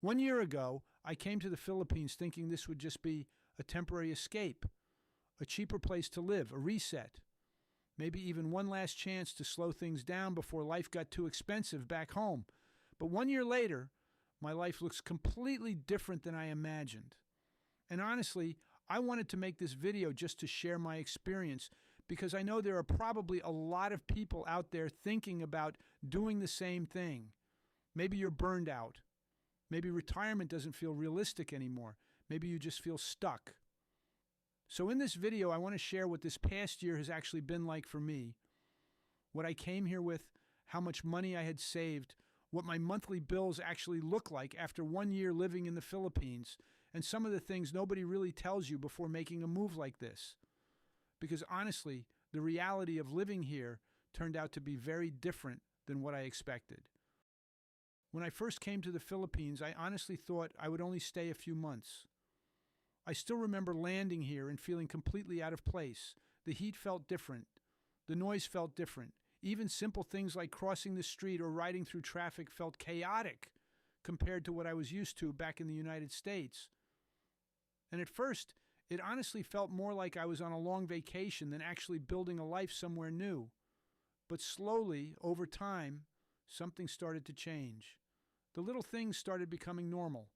1 year ago, I came to the Philippines thinking this would just be a temporary escape, a cheaper place to live, a reset, maybe even one last chance to slow things down before life got too expensive back home. But 1 year later, my life looks completely different than I imagined. And honestly, I wanted to make this video just to share my experience because I know there are probably a lot of people out there thinking about doing the same thing. Maybe you're burned out. Maybe retirement doesn't feel realistic anymore. Maybe you just feel stuck. So in this video, I want to share what this past year has actually been like for me, what I came here with, how much money I had saved, what my monthly bills actually look like after 1 year living in the Philippines, and some of the things nobody really tells you before making a move like this. Because honestly, the reality of living here turned out to be very different than what I expected. When I first came to the Philippines, I honestly thought I would only stay a few months. I still remember landing here and feeling completely out of place. The heat felt different. The noise felt different. Even simple things like crossing the street or riding through traffic felt chaotic compared to what I was used to back in the United States. And at first, it honestly felt more like I was on a long vacation than actually building a life somewhere new. But slowly, over time, something started to change. The little things started becoming normal.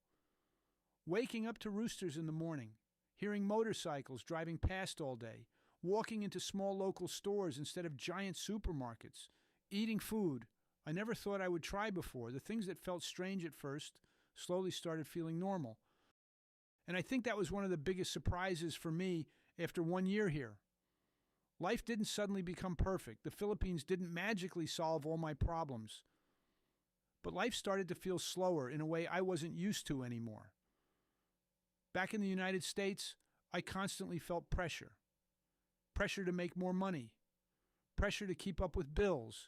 Waking up to roosters in the morning, hearing motorcycles driving past all day, walking into small local stores instead of giant supermarkets, eating food I never thought I would try before. The things that felt strange at first slowly started feeling normal. And I think that was one of the biggest surprises for me after 1 year here. Life didn't suddenly become perfect. The Philippines didn't magically solve all my problems. But life started to feel slower in a way I wasn't used to anymore. Back in the United States, I constantly felt pressure. Pressure to make more money. Pressure to keep up with bills.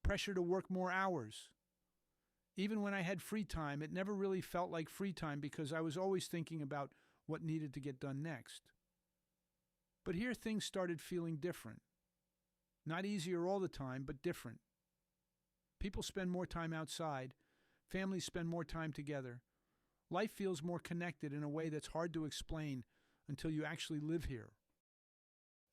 Pressure to work more hours. Even when I had free time, it never really felt like free time because I was always thinking about what needed to get done next. But here things started feeling different. Not easier all the time, but different. People spend more time outside. Families spend more time together. Life feels more connected in a way that's hard to explain until you actually live here.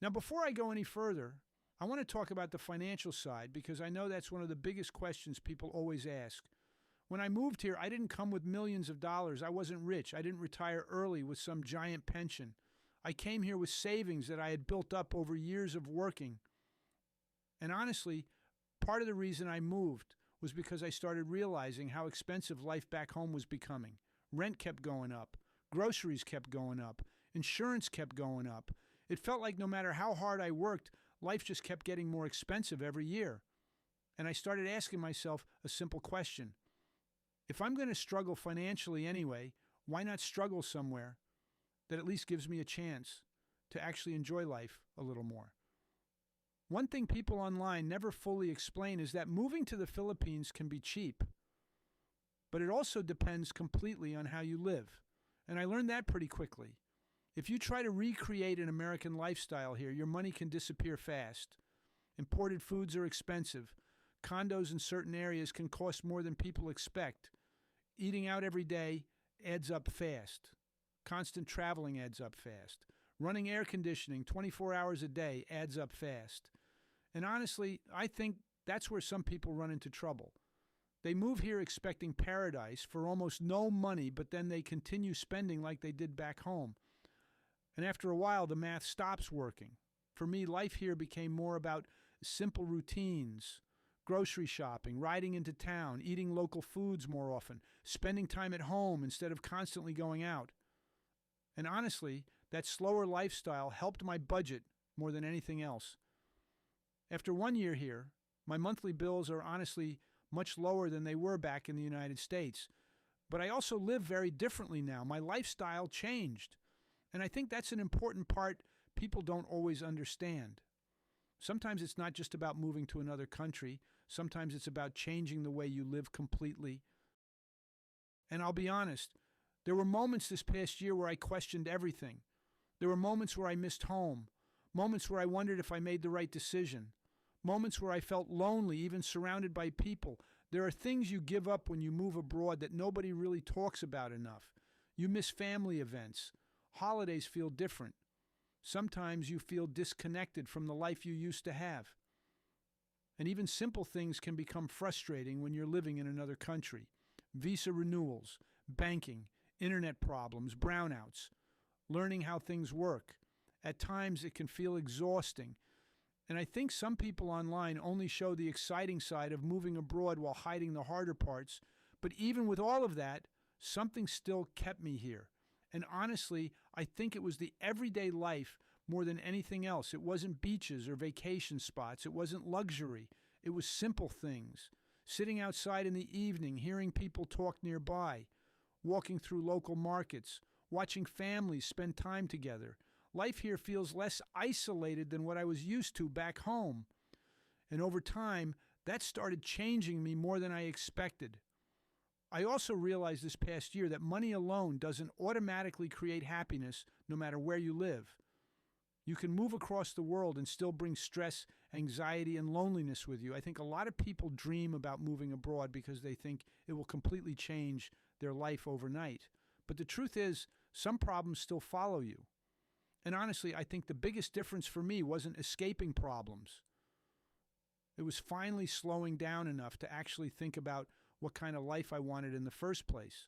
Now, before I go any further, I want to talk about the financial side because I know that's one of the biggest questions people always ask. When I moved here, I didn't come with millions of dollars. I wasn't rich. I didn't retire early with some giant pension. I came here with savings that I had built up over years of working. And honestly, part of the reason I moved was because I started realizing how expensive life back home was becoming. Rent kept going up. Groceries kept going up. Insurance kept going up. It felt like no matter how hard I worked, life just kept getting more expensive every year. And I started asking myself a simple question. If I'm going to struggle financially anyway, why not struggle somewhere that at least gives me a chance to actually enjoy life a little more? One thing people online never fully explain is that moving to the Philippines can be cheap, but it also depends completely on how you live. And I learned that pretty quickly. If you try to recreate an American lifestyle here, your money can disappear fast. Imported foods are expensive. Condos in certain areas can cost more than people expect. Eating out every day adds up fast. Constant traveling adds up fast. Running air conditioning 24 hours a day adds up fast. And honestly, I think that's where some people run into trouble. They move here expecting paradise for almost no money, but then they continue spending like they did back home. And after a while, the math stops working. For me, life here became more about simple routines, grocery shopping, riding into town, eating local foods more often, spending time at home instead of constantly going out. And honestly, that slower lifestyle helped my budget more than anything else. After 1 year here, my monthly bills are honestly much lower than they were back in the United States. But I also live very differently now. My lifestyle changed. And I think that's an important part people don't always understand. Sometimes it's not just about moving to another country. Sometimes it's about changing the way you live completely. And I'll be honest, there were moments this past year where I questioned everything. There were moments where I missed home, moments where I wondered if I made the right decision, moments where I felt lonely, even surrounded by people. There are things you give up when you move abroad that nobody really talks about enough. You miss family events. Holidays feel different. Sometimes you feel disconnected from the life you used to have. And even simple things can become frustrating when you're living in another country. Visa renewals, banking, internet problems, brownouts, learning how things work. At times it can feel exhausting. And I think some people online only show the exciting side of moving abroad while hiding the harder parts. But even with all of that, something still kept me here. And honestly, I think it was the everyday life more than anything else. It wasn't beaches or vacation spots. It wasn't luxury. It was simple things. Sitting outside in the evening, hearing people talk nearby, walking through local markets, watching families spend time together. Life here feels less isolated than what I was used to back home. And over time, that started changing me more than I expected. I also realized this past year that money alone doesn't automatically create happiness no matter where you live. You can move across the world and still bring stress, anxiety, and loneliness with you. I think a lot of people dream about moving abroad because they think it will completely change their life overnight. But the truth is, some problems still follow you. And honestly, I think the biggest difference for me wasn't escaping problems. It was finally slowing down enough to actually think about what kind of life I wanted in the first place.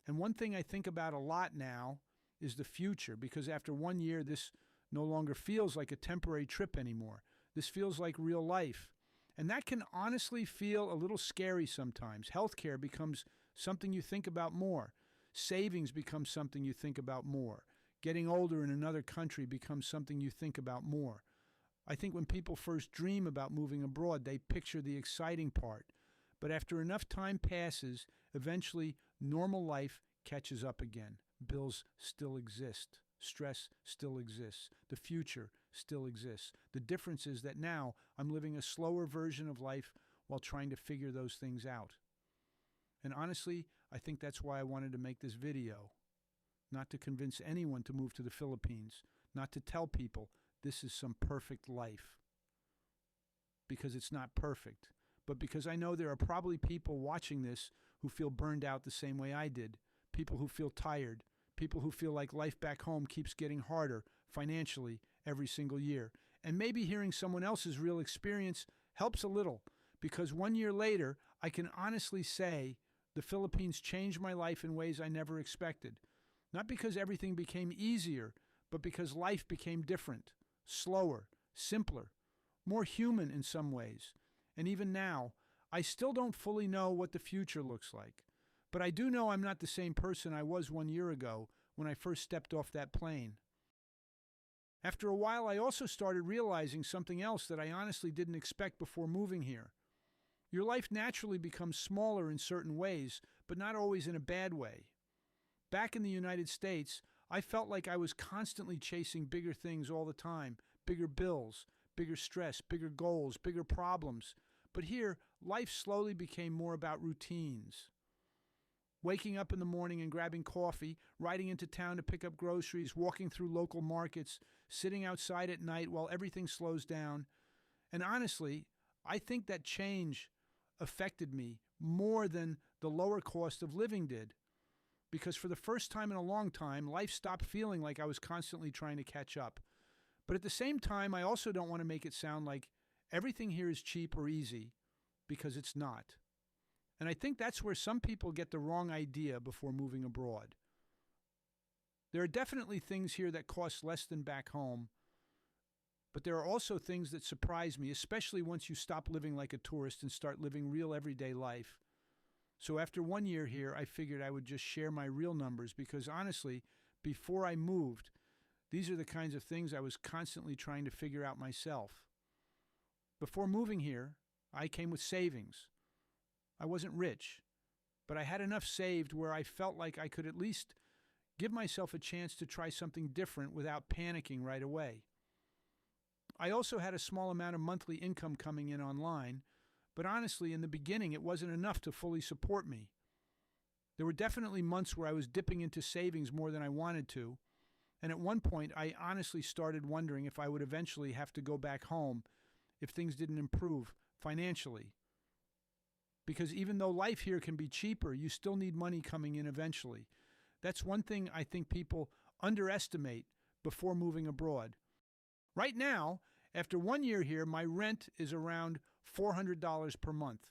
And one thing I think about a lot now is the future, because after 1 year, this no longer feels like a temporary trip anymore. This feels like real life. And that can honestly feel a little scary sometimes. Healthcare becomes something you think about more. Savings becomes something you think about more. Getting older in another country becomes something you think about more. I think when people first dream about moving abroad, they picture the exciting part. But after enough time passes, eventually normal life catches up again. Bills still exist. Stress still exists. The future still exists. The difference is that now I'm living a slower version of life while trying to figure those things out. And honestly, I think that's why I wanted to make this video. Not to convince anyone to move to the Philippines. Not to tell people this is some perfect life. Because it's not perfect. But because I know there are probably people watching this who feel burned out the same way I did. People who feel tired. People who feel like life back home keeps getting harder financially every single year. And maybe hearing someone else's real experience helps a little, because 1 year later, I can honestly say the Philippines changed my life in ways I never expected. Not because everything became easier, but because life became different, slower, simpler, more human in some ways. And even now, I still don't fully know what the future looks like. But I do know I'm not the same person I was 1 year ago when I first stepped off that plane. After a while, I also started realizing something else that I honestly didn't expect before moving here. Your life naturally becomes smaller in certain ways, but not always in a bad way. Back in the United States, I felt like I was constantly chasing bigger things all the time, bigger bills, bigger stress, bigger goals, bigger problems. But here, life slowly became more about routines. Waking up in the morning and grabbing coffee, riding into town to pick up groceries, walking through local markets, sitting outside at night while everything slows down. And honestly, I think that change affected me more than the lower cost of living did. Because for the first time in a long time, life stopped feeling like I was constantly trying to catch up. But at the same time, I also don't want to make it sound like everything here is cheap or easy, because it's not. And I think that's where some people get the wrong idea before moving abroad. There are definitely things here that cost less than back home, but there are also things that surprise me, especially once you stop living like a tourist and start living real everyday life. So after 1 year here, I figured I would just share my real numbers because honestly, before I moved, these are the kinds of things I was constantly trying to figure out myself. Before moving here, I came with savings. I wasn't rich, but I had enough saved where I felt like I could at least give myself a chance to try something different without panicking right away. I also had a small amount of monthly income coming in online, but honestly, in the beginning, it wasn't enough to fully support me. There were definitely months where I was dipping into savings more than I wanted to, and at one point, I honestly started wondering if I would eventually have to go back home if things didn't improve financially. because even though life here can be cheaper, you still need money coming in eventually. That's one thing I think people underestimate before moving abroad. Right now, after 1 year here, my rent is around $400 per month,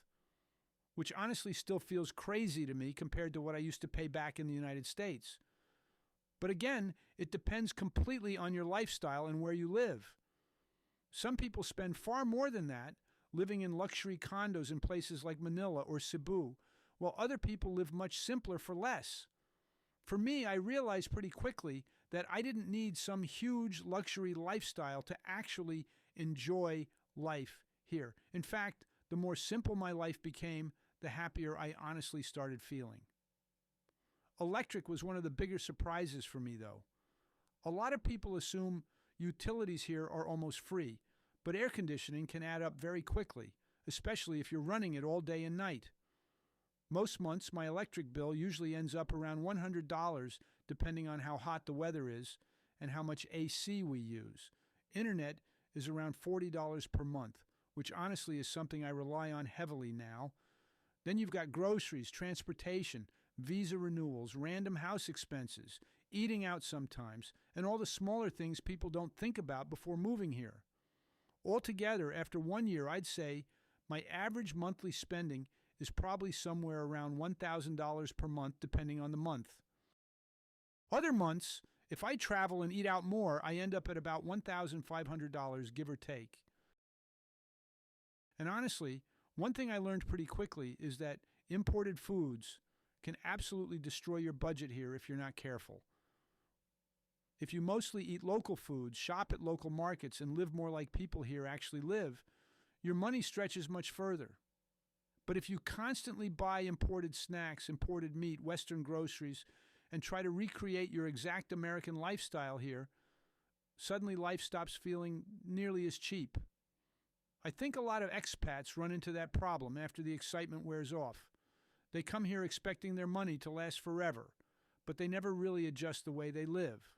which honestly still feels crazy to me compared to what I used to pay back in the United States. But again, it depends completely on your lifestyle and where you live. Some people spend far more than that living in luxury condos in places like Manila or Cebu, while other people live much simpler for less. For me, I realized pretty quickly that I didn't need some huge luxury lifestyle to actually enjoy life here. In fact, the more simple my life became, the happier I honestly started feeling. Electric was one of the bigger surprises for me, though. A lot of people assume utilities here are almost free, but air conditioning can add up very quickly, especially if you're running it all day and night. Most months, my electric bill usually ends up around $100, depending on how hot the weather is and how much AC we use. Internet is around $40 per month, which honestly is something I rely on heavily now. Then you've got groceries, transportation, visa renewals, random house expenses, eating out sometimes, and all the smaller things people don't think about before moving here. Altogether, after 1 year, I'd say my average monthly spending is probably somewhere around $1,000 per month, depending on the month. Other months, if I travel and eat out more, I end up at about $1,500, give or take. And honestly, one thing I learned pretty quickly is that imported foods can absolutely destroy your budget here if you're not careful. If you mostly eat local foods, shop at local markets, and live more like people here actually live, your money stretches much further. But if you constantly buy imported snacks, imported meat, Western groceries, and try to recreate your exact American lifestyle here, suddenly life stops feeling nearly as cheap. I think a lot of expats run into that problem after the excitement wears off. They come here expecting their money to last forever, but they never really adjust the way they live.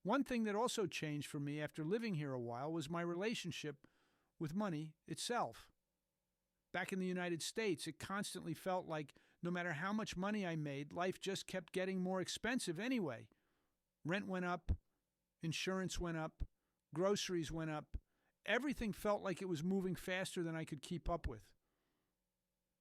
One thing that also changed for me after living here a while was my relationship with money itself. Back in the United States, it constantly felt like no matter how much money I made, life just kept getting more expensive anyway. Rent went up, insurance went up, groceries went up. Everything felt like it was moving faster than I could keep up with.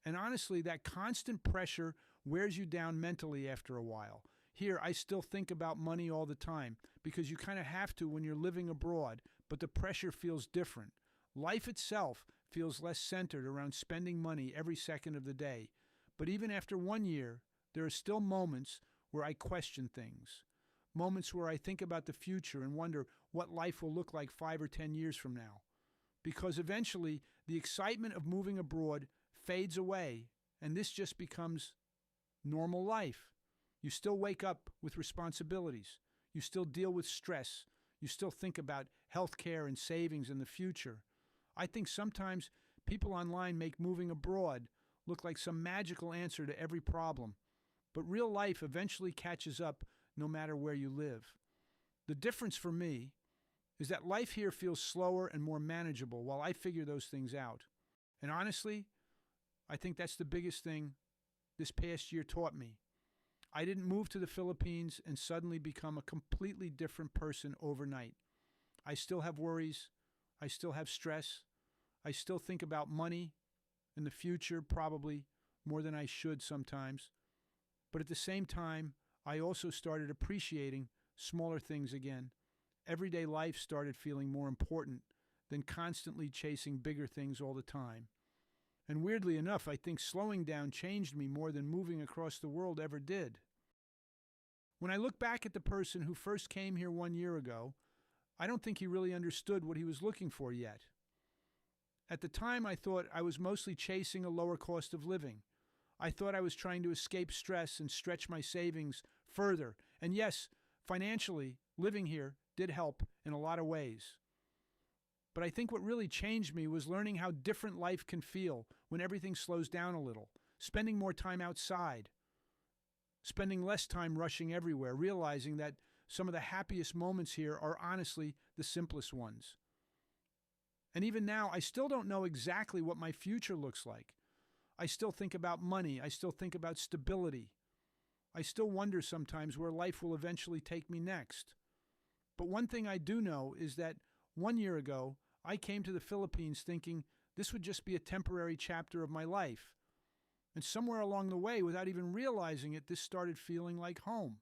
And honestly, that constant pressure wears you down mentally after a while. Here, I still think about money all the time because you kind of have to when you're living abroad, but the pressure feels different. Life itself feels less centered around spending money every second of the day. But even after 1 year, there are still moments where I question things. Moments where I think about the future and wonder what life will look like 5 or 10 years from now. Because eventually, the excitement of moving abroad fades away, and this just becomes normal life. You still wake up with responsibilities. You still deal with stress. You still think about health care and savings in the future. I think sometimes people online make moving abroad look like some magical answer to every problem. But real life eventually catches up no matter where you live. The difference for me is that life here feels slower and more manageable while I figure those things out. And honestly, I think that's the biggest thing this past year taught me. I didn't move to the Philippines and suddenly become a completely different person overnight. I still have worries. I still have stress. I still think about money in the future, probably more than I should sometimes. But at the same time, I also started appreciating smaller things again. Everyday life started feeling more important than constantly chasing bigger things all the time. And weirdly enough, I think slowing down changed me more than moving across the world ever did. When I look back at the person who first came here 1 year ago, I don't think he really understood what he was looking for yet. At the time, I thought I was mostly chasing a lower cost of living. I thought I was trying to escape stress and stretch my savings further. And yes, financially, living here did help in a lot of ways. But I think what really changed me was learning how different life can feel when everything slows down a little, spending more time outside, spending less time rushing everywhere, realizing that some of the happiest moments here are honestly the simplest ones. And even now, I still don't know exactly what my future looks like. I still think about money. I still think about stability. I still wonder sometimes where life will eventually take me next. But one thing I do know is that 1 year ago, I came to the Philippines thinking this would just be a temporary chapter of my life. And somewhere along the way, without even realizing it, this started feeling like home.